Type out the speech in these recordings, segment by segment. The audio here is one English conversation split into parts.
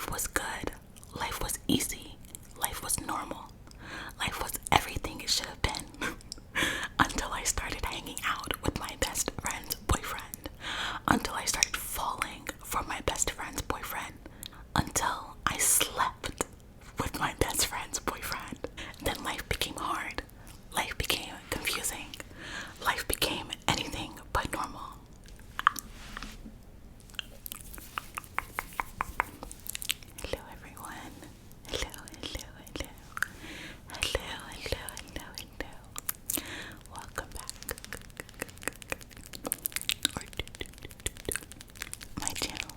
Life was good. Life was easy. Life was normal. Life was everything it should have been. Until I started hanging out with my best friend's boyfriend. Until I started falling for my best friend's boyfriend. Until I slept with my best friend's boyfriend. Then life became hard. Life became confusing. Life became anything but normal. Hello everyone. Hello. Welcome back. My channel.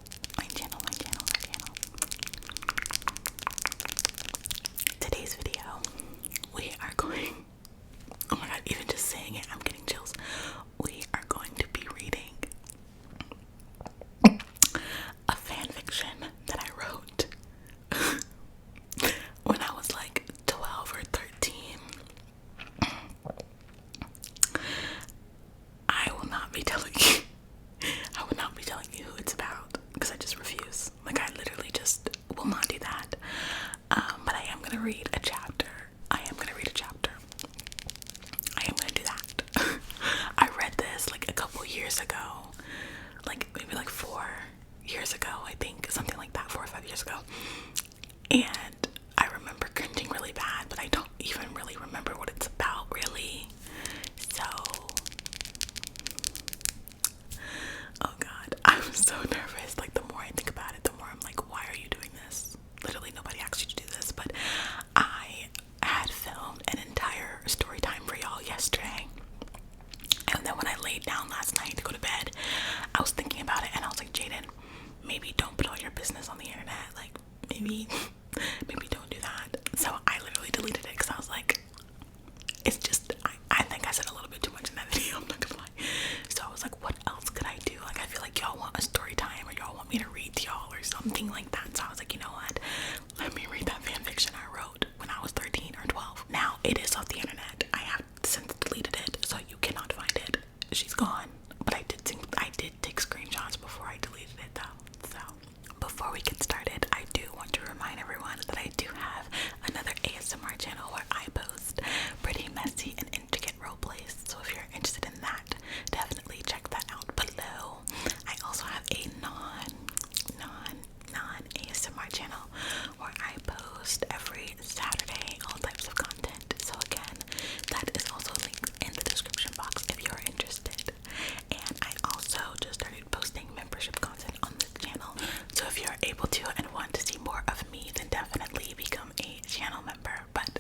Today's video, we are going, oh my god, even just saying it, I'm getting chills. We are going to be reading a fan fiction that I wrote when I was like 12 or 13. I will not be telling you who it's about because I just refuse. Like, I literally just will not do that. But I am gonna read a chapter. I am gonna do that. I read this like a couple years ago, like maybe like 4 years ago, I think, something like that, 4 or 5 years ago. And I remember cringing really bad, but I don't even really remember what it's about, really. So, oh god, I'm so nervous. Like, the more I think about it, the more I'm like, why are you doing this? Literally, nobody asked you to do this, but I had filmed an entire story time for y'all yesterday. And then when I laid down last night to go to bed, I was thinking about it, and I was like, Jaden, maybe don't put all your business on the internet. Like, maybe don't do that. So I literally deleted it because I was like, it's just, I think I said a little bit too much in that video, I'm not gonna lie. So I was like, what else could I do? Like, I feel like y'all want a story time, or y'all want me to read to y'all or something like that. So I was like, you know what? Let me read that fan fiction I wrote when I was 13 or 12. Now, it is off the internet. I have since deleted it, so you cannot find it. She's gone. But I did take screenshots before I deleted it though. So before we get started, I do want to remind everyone that I do have another ASMR channel where I post pretty messy and intricate role plays. So if you're interested in that, definitely check that out below. I also have a non-ASMR channel where I post every Saturday all types of content. So again, that is also linked in the description box if you're interested. And I also just started posting membership content on this channel. So if you're able to and want to see more of me, then definitely become a channel member. But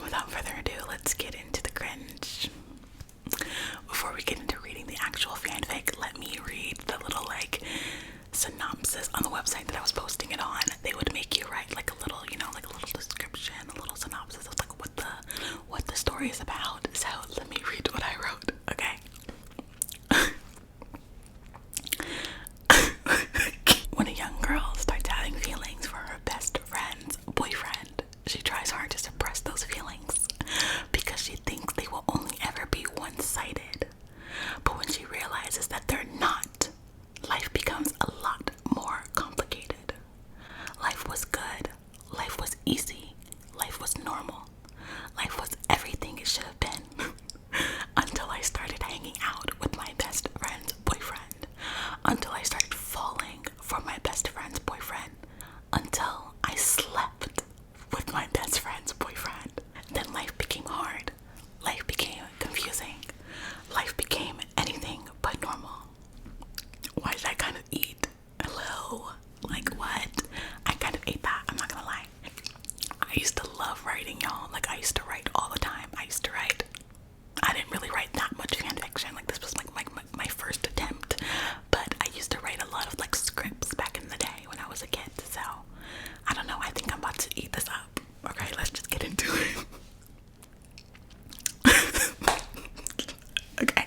without further ado, let's get into the cringe. Before we get into reading the actual fanfic, let me read the little like synopsis on the website that I was posting it on. They would make you write like a little, you know, like a little description, a little synopsis of like what the story is about. So let me read what I wrote, okay? When a young girl starts having feelings for her best friend's boyfriend, she tries hard to suppress those feelings because she thinks they will only ever be one-sided. But when she realizes that they're not, life becomes a lot more complicated. Life was good. Life was easy. Life was normal. Life was everything it should have been. Until I started hanging out with my best friend's boyfriend. Until I started falling for my best friend's boyfriend. Until I slept with my best friend's boyfriend. Then life became hard. Life became confusing. Life became anything but normal. Why did I kind of eat? Hello? Like, what? I kind of ate that, I'm not gonna lie. I used to love writing, y'all. Like, I used to write all the time. I didn't really write that much fan fiction. Like, this was like my first attempt. But I used to write a lot of like scripts back in the day when I was a kid. So, I don't know. I think I'm about to eat this up. Okay, let's just get into it. Okay.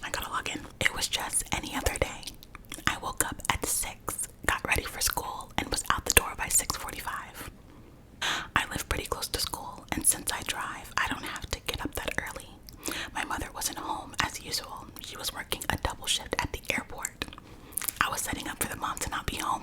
I gotta log in. It was just any other day. I woke up at 6, got ready for school, and was out the door by 6:45. I live pretty close to school, and since I drive, I don't have to get up that early. My mother wasn't home as usual. She was working a double shift at the airport. I was setting up for the mom to not be home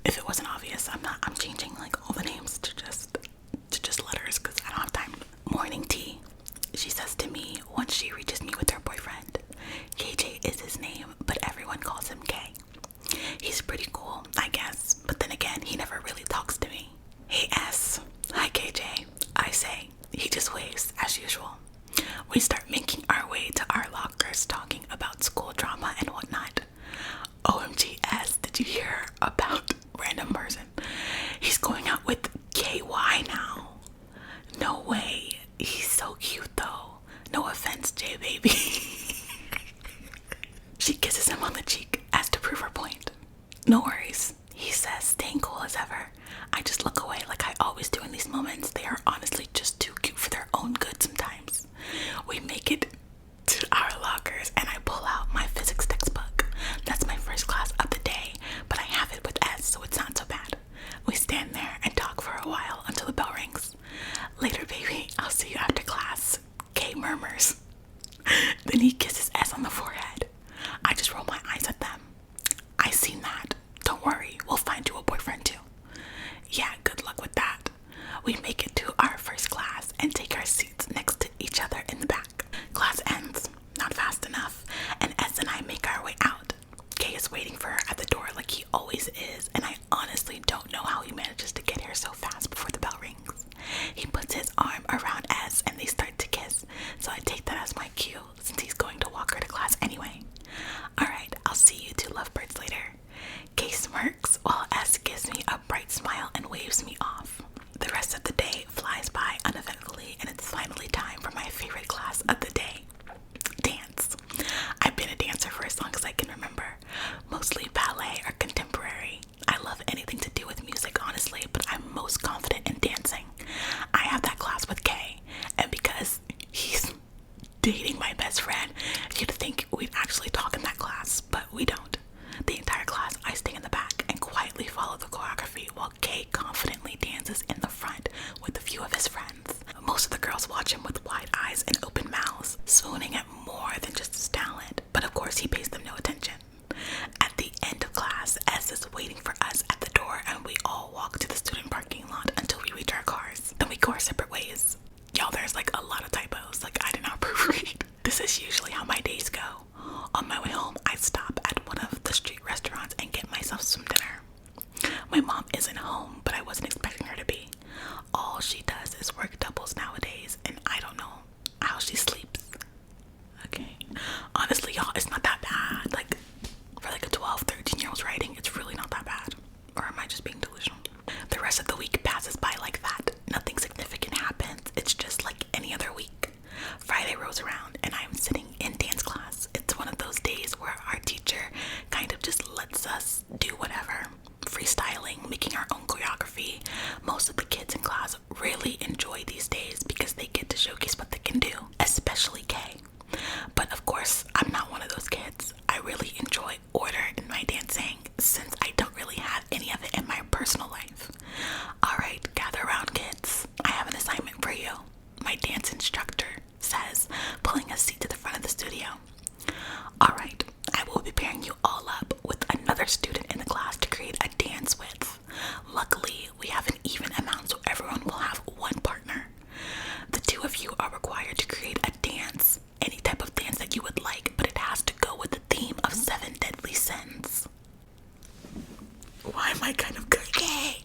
If it wasn't obvious, I'm changing like all the names to just letters because I don't have time. Morning T. She says to me once she reaches me with her boyfriend. KJ is his name, but everyone calls him K. He's pretty cool, I guess, but then again, he never really talks to me. Hey S. Hi KJ. I say. He just waves, as usual. We start making our way to our lockers talking about school drama and whatnot. OMG S, did you hear about random person? He's going out with KY now. No way. He's so cute though. No offense, J baby. She kisses him on the cheek as to prove her point. No worries, he says, staying cool as ever. I just look away like I always do in these moments. They are honestly just too cute for their own good sometimes. We make it to our lockers and I pull out my physics textbook. That's my first class of the day, but I have it with S, so it's not so bad. We stand there and talk for a while until the bell rings. Later, baby, I'll see you after class. K murmurs. Then he kisses S on the forehead. I just roll my eyes at them. I seen that. Don't worry, we'll find you a boyfriend too. Yeah, good luck with that. We make it to our first class and take our seats next to each other in the back. Class ends, not fast enough, and S and I make our way out. Kay is waiting for her at the door like he always is, and I honestly don't know how he manages to get here so fast before the bell rings. He puts his arm around S and they start to kiss, so I take that as my cue since he's going to walk her to class anyway. Alright, I'll see you two lovebirds later. Kay smirks while S gives me a bright smile and waves me off. The rest of the day flies by uneventfully and it's finally time for my favorite class of the day. Dance. I've been a dancer for as long as I can remember. Mostly ballet or contemporary. I love anything to do with music, honestly, but I'm most confident in dancing. I have that class with Kay, and because he's dating my best friend, you'd think we'd actually talk in that class, but we don't. The entire class, I stay in the back and quietly follow the choreography while Kay confidently dances in the front with a few of his friends. Most of the girls watch him with wide eyes and open mouths, swooning at more than just his talent, but of course he pays them no attention. At the end of class, S is waiting for us at the door and we all walk to the student parking lot until we reach our cars. Then we go our separate ways. Y'all, there's like a lot of typos, like I did not proofread. This is usually how my days go. On my way home, I stop at one of the street restaurants and get myself some dinner. My mom isn't home, but I wasn't expecting her to be. All she does is work doubles nowadays, and I don't know how she sleeps. Okay. Honestly, y'all, it's not that bad. Like, for like a 12, 13-year-old's writing, it's really not that bad. Or am I just being delusional? The rest of the week passes by like that. Nothing significant happens. It's just like any other week. Friday rolls around and I'm sitting in dance class. It's one of those days where our teacher kind of just lets us do whatever. Freestyling, making our own choreography. Most of the kids in class really enjoy these days because they get to showcase what they can do, especially Kay. But of course, I'm not one of those kids. I really enjoy order in my dancing since I don't really have any of it in my personal life. Alright, gather around kids. I have an assignment for you. My dance instructor says, pulling a seat to the front of the studio. Alright, I will be pairing you all up with another student in the class to create a dance with. Luckily, we have an even amount so everyone will have one partner. The two of you are required to create a dance, any type of dance that you would like, but it has to go with the theme of 7 deadly sins. Why am I kind of cooking?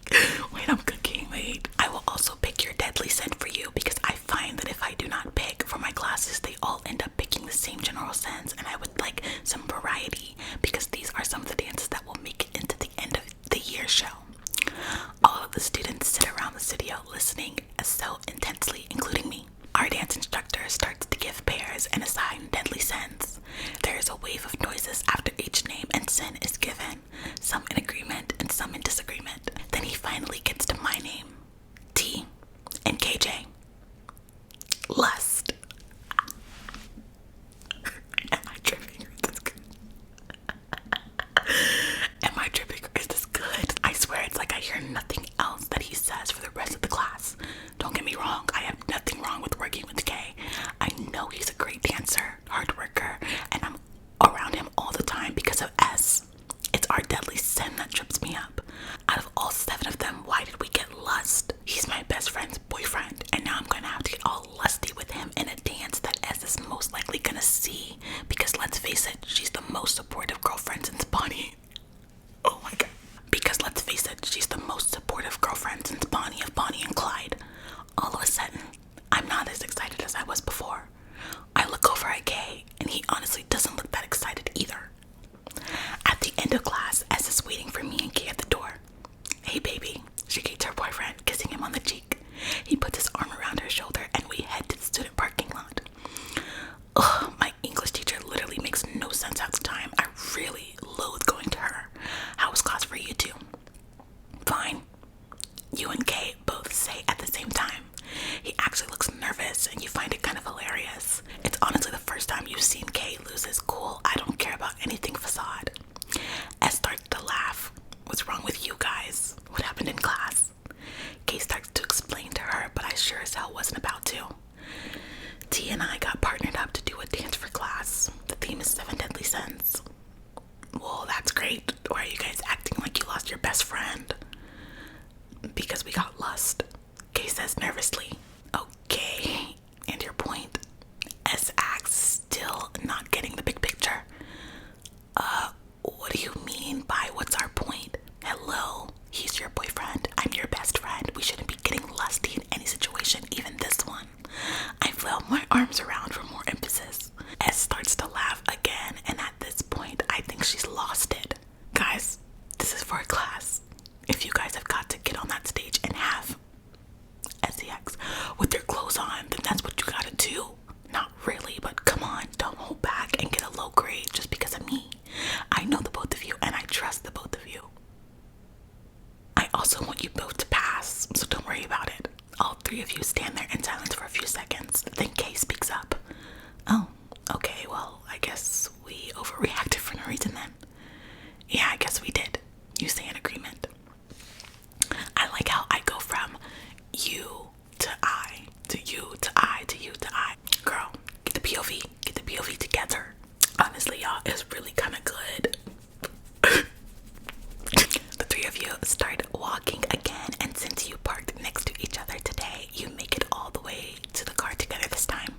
Wait, I'm cooking, wait. I will also pick your deadly sin for you because I find that if I do not pick for my classes, they all end up picking the same general sense, and I would like some variety because these are some of the dances that will make it into the end of the year show. All of the students sit around the studio listening so intensely, including me. Our dance instructor starts to give pairs and assign deadly sins. There is a wave of noises after each name and sin is given, some in agreement and some in disagreement. Then he finally gets to my name, T, and KJ. Lust. Am I tripping or is this good? Am I tripping or is this good? I swear acting like you lost your best friend because we got lust. Kay says nervously. Okay, and your point? S acts still not getting the big picture. What do you mean by what's our point? Hello, he's your boyfriend. I'm your best friend. We shouldn't be getting lusty in any situation, even this one. I flail my arms around for more emphasis. S starts to laugh again, and at this point, I think she's lost it. Guys, this is for a class. If you guys have got to get on that stage and have sex with their clothes on, then that's what you gotta do. Not really, but come on, don't hold back and get a low grade just because of me. I know the both of you and I trust the both of you. I also want you both to pass, so don't worry about it. All three of you stand there in silence for a few seconds. Then Kay speaks up. Oh, okay, well, I guess we overreacted for no reason then. Yeah, I guess we did. You say in agreement. I like how I go from you to I, to you to I, to you to I. Girl, get the POV together. Honestly, y'all, it's really kind of good. The three of you start walking again, and since you parked next to each other today, you make it all the way to the car together this time.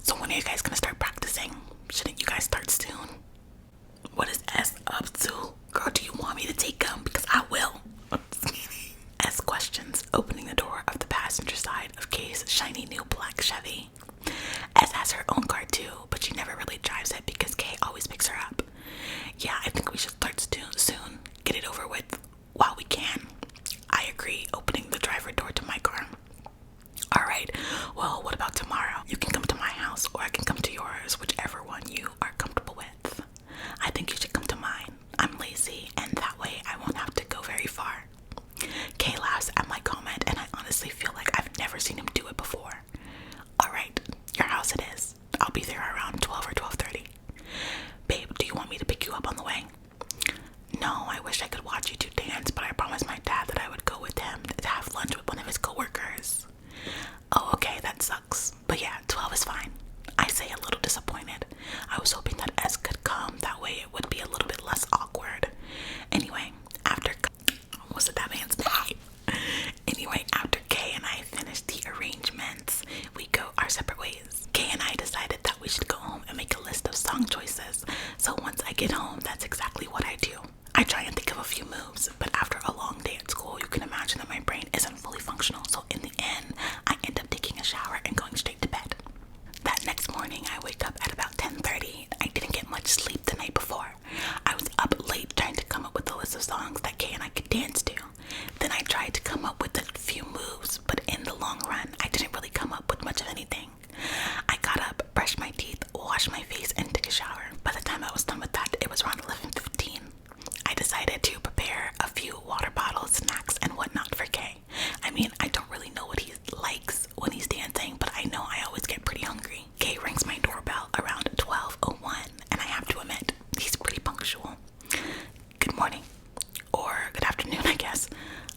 So when are you guys gonna start practicing? Shouldn't you guys start soon? What is S up to? Girl, do you want me to take them? Because I will. S questions, opening the door of the passenger side of Kay's shiny new black Chevy. S has her own car too, but she never really drives it because Kay always picks her up. Yeah, I think we should start soon. Get it over with while we can. I agree, opening the driver door to my car. Alright, well, what about tomorrow? You can come to my house or I can come to yours, whichever one you are comfortable with. I think you should come to mine. I'm lazy, and that way I won't have to go very far. Kay laughs at my comment, and I honestly feel like I've never seen him do it before. Alright, your house it is. I'll be there around 12 or 12:30. Babe, do you want me to pick you up on the way? No, I wish I could watch you two dance, but I promised my dad that I would go with him to have lunch with one of his coworkers. Oh, okay, that sucks. But yeah, 12 is fine. I say a little disappointed. I was hoping that S could come, that way it would be a little bit less awkward. Anyway, after Kay and I finished the arrangements, we go our separate ways. Kay and I decided that we should go home and make a list of song choices, so once I get home, that's exactly what I do. I try and think of a few moves, but after a long day at school, you can imagine that my brain isn't fully functional, so in the end, I end up taking a shower and going straight to bed. That next morning, I wake up at about 10:30. I didn't get much sleep the night before. I was up late trying to come up with a list of songs that Kay and I could dance to. Then I tried to come up with a few moves, but in the long run, I didn't really come up with much of anything. I got up, brushed my teeth, washed my face, and took a shower. By the time I was done with that, it was around 11:15. I decided to prepare a few water bottles, snacks, and whatnot for Kay. I mean, I don't really know what he likes when he's dancing, but I know I always get pretty hungry. Kay rings my doorbell around 12:01, and I have to admit, he's pretty punctual. Good morning. Or good afternoon, I guess.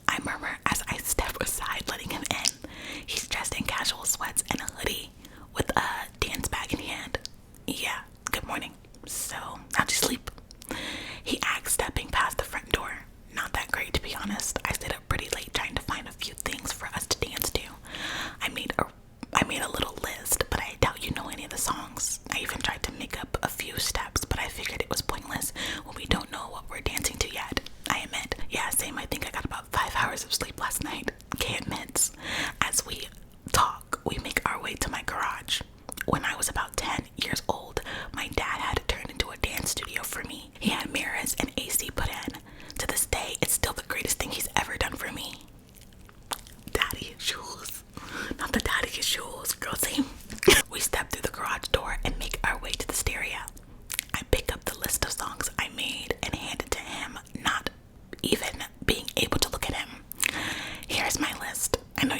I murmur as I step aside, letting him in. He's dressed in casual sweats and a hoodie with a dance bag in hand. Yeah, good morning. So, how'd you sleep? He asks, stepping past the front door. Not that great, to be honest. I stayed up pretty late trying to find a few things for us to dance to. I made a little list, but I doubt you know any of the songs. I even tried to make up a few steps, but I figured it was pointless when we don't know what we're dancing to yet. I admit, yeah, same. I think I got about 5 hours of sleep last night. Kay admits. As we talk, we make our way to my garage. When I was about 10 years old, my dad had it turned into a dance studio for me. He had mirrors and AC put in. To this day, it's still the greatest thing he's ever done for me. Daddy issues. Not the daddy issues, girl, same. We step through the garage door and make our way to the stereo. I pick up the list of songs I made and hand it to him, not even being able to look at him. Here's my list. I know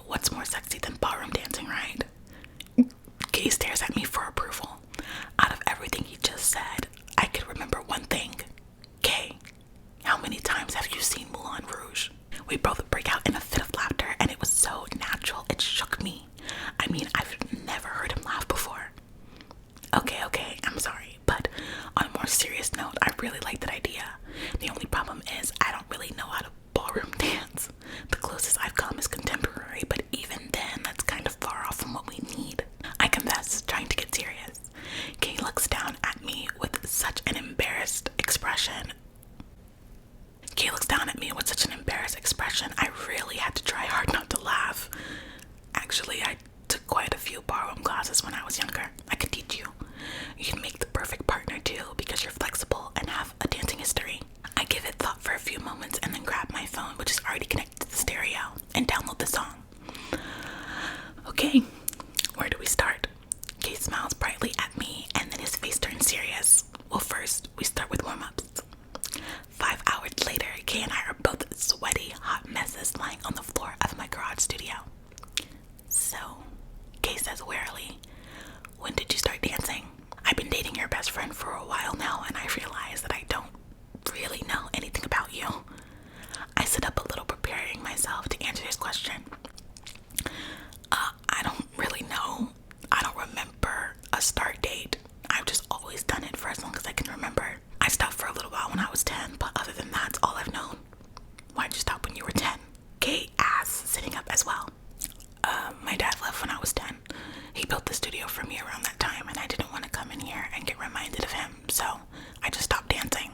what's more sexy than ballroom dancing, right? Kay stares at me for approval. Out of everything he just said, I could remember one thing. Kay, how many times have you seen Moulin Rouge? We both break out in a fit of laughter, and it was so natural it shook me. I mean, I've never heard him laugh before. Okay, I'm sorry, but on a more serious note, I really like that idea. The only problem is I don't really know how to ballroom dance. The closest I've come is contemporary, but even then, that's kind of far off from what we need. I confess, trying to get serious. Kay looks down at me with such an embarrassed expression. I really had to try hard not to laugh. Actually, I took quite a few ballroom classes when I was younger. I could teach you. You can make the perfect partner too because you're flexible and have a dancing history. I give it thought for a few moments and then grab my phone, which is already connected to the stereo, and download the song. Okay, where do we start? Kay smiles brightly at me and then his face turns serious. Well, first, we start with warm-ups. 5 hours later, Kay and I are both sweaty, hot messes lying on the floor of my garage studio. So, Kay says wearily, when did you start dancing? I've been dating your best friend for a while now, and I realize that I don't really know anything about you. I sit up a little, preparing myself to answer his question. I don't really know. I don't remember a start date. I've just always done it for as long as I can remember. I stopped for a little while when I was 10, but other than that, it's all I've known. Why'd you stop when you were 10? Kay asks, sitting up as well. My dad left when I was 10. He built the studio for me around that time, and I didn't want to come in here and get reminded of him, so I just stopped dancing.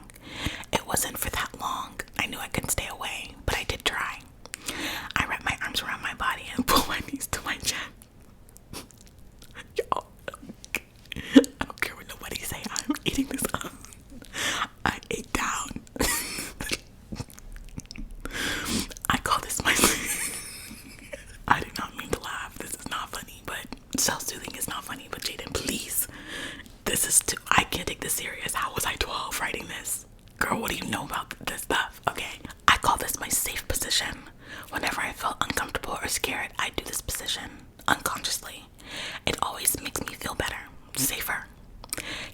It wasn't for that long. I knew I couldn't stay away, but I did try. I wrap my arms around my body and pull my knees to my chest. Y'all, I don't care what nobody say. I'm eating this up. I ate down. I call this my... I did not mean to laugh. This is not funny, but self-soothing is not funny. But Jaden, please. This is too... I can't take this serious. How was I 12 writing this? Girl, what do you know about this stuff? Okay. I call this my safe position. Whenever I felt uncomfortable or scared, I do this position unconsciously. It always makes me feel better, safer.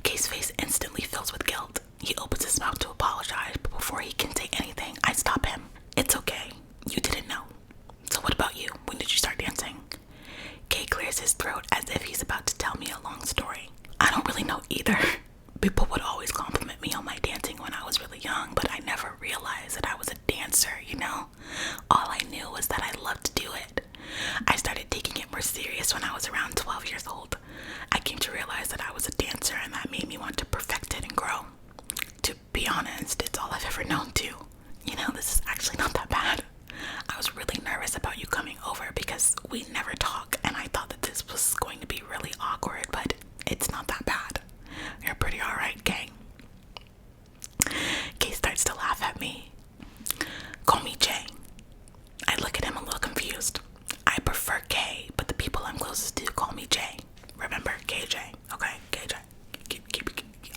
Kay's face instantly fills with guilt. He opens his mouth to apologize, but before he can say anything, I stop him. It's okay. You didn't know. So what about you? When did you start dancing? Kay clears his throat as if he's about to tell me a long story. I don't really know either. People would always compliment me on my dancing when I was really young, but I never realized that I was a dancer, you know? All I knew was that I loved to do it. I started taking it more serious when I was around 12 years old. I came to realize that I was a dancer, and that made me want to perfect it and grow. To be honest, it's all I've ever known too. You know, this is actually not that bad. I was really nervous about you coming over because we never talk, and I thought that this was going to be really awkward, but it's not that bad. You're pretty alright, Kay. Kay starts to laugh at me. Call me Jay. I look at him a little confused. I prefer Kay, but the people I'm closest to call me Jay. Remember, KJ, okay? KJ.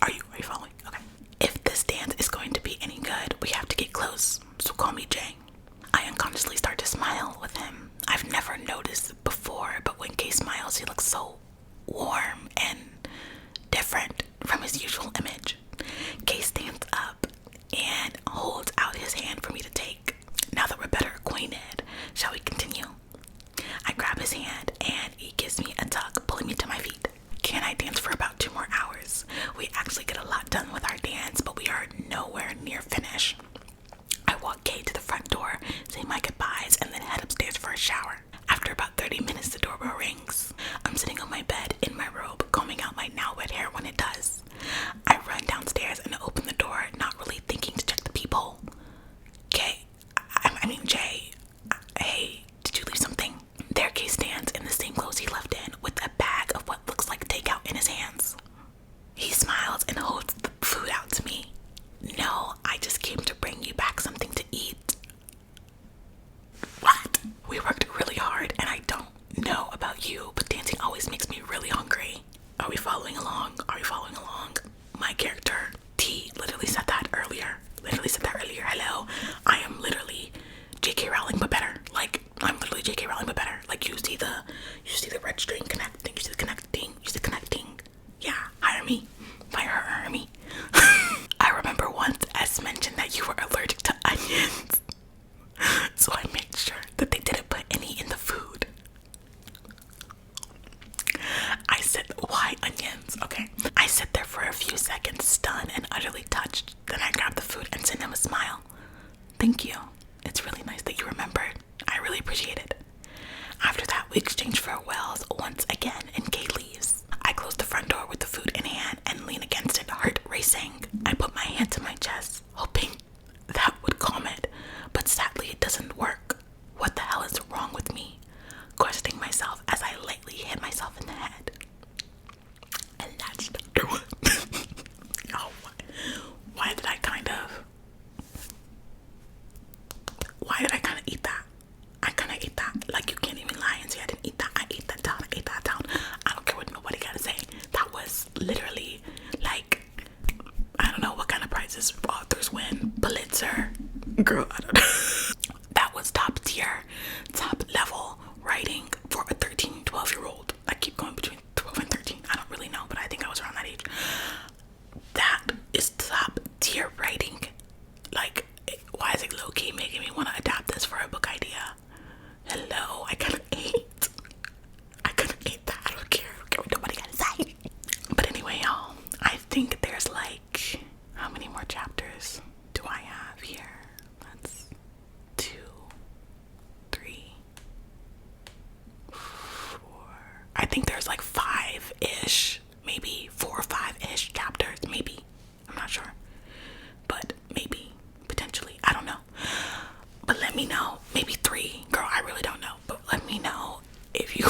Are you following? Okay. If this dance is going to be any good, we have to get close, so call me Jay. I unconsciously start to smile with him. I've never noticed before, but when Kay smiles, he looks so warm and different from his usual image. Kay stands up and holds out his hand for me to take. Now that we're better acquainted, shall we continue? I grab his hand and he gives me a tug, pulling me to my feet. Kay and I dance for about 2 more hours. We actually get a lot done with our dance, but we are nowhere near finish. I walk Kay to the front door, say my goodbyes, and then head upstairs for a shower. After about 30 minutes, the doorbell rings. I'm sitting on my bed in my robe, combing out my now wet hair when it does. I run downstairs and open the door, not really thinking to check the peephole. Jay, hey, did you leave something? There Kay stands in the same clothes he left in, with a bag of what looks like takeout in his hands. He smiles and holds the food out to me. No, I just came to bring you back something to eat. What? We worked really hard. We exchange farewells once again and Kay leaves. I close the front door with the food in hand and lean against it, heart racing. I put my hand to my chest, hoping that would calm it, but sadly it doesn't work. What the hell is wrong with me? Questioning myself as I lightly hit myself in the head. And that's the door. Oh, why did I kind of eat that? I kind of ate that. Like, you can't even lie and say I didn't eat that. I ate that down. I don't care what nobody gotta say. That was literally like, I don't know what kind of prizes authors win. Pulitzer. Girl, I don't know. That was top tier, top level writing for a 13, 12-year-old. I keep going between 12 and 13. I don't really know, but I think I was around that age. That is top tier writing. Like, why is it low-key making me want to adapt this for a book idea? Hello, I couldn't eat that. I don't care what nobody gotta say. But anyway, y'all, I think there's like, how many more chapters do I have here? That's 2, 3, 4. I think there's like 5-ish, maybe 4 or 5-ish chapters, maybe. I'm not sure, but maybe, potentially, I don't know. But let me know, maybe 3, girl, I really don't know, but let me know if you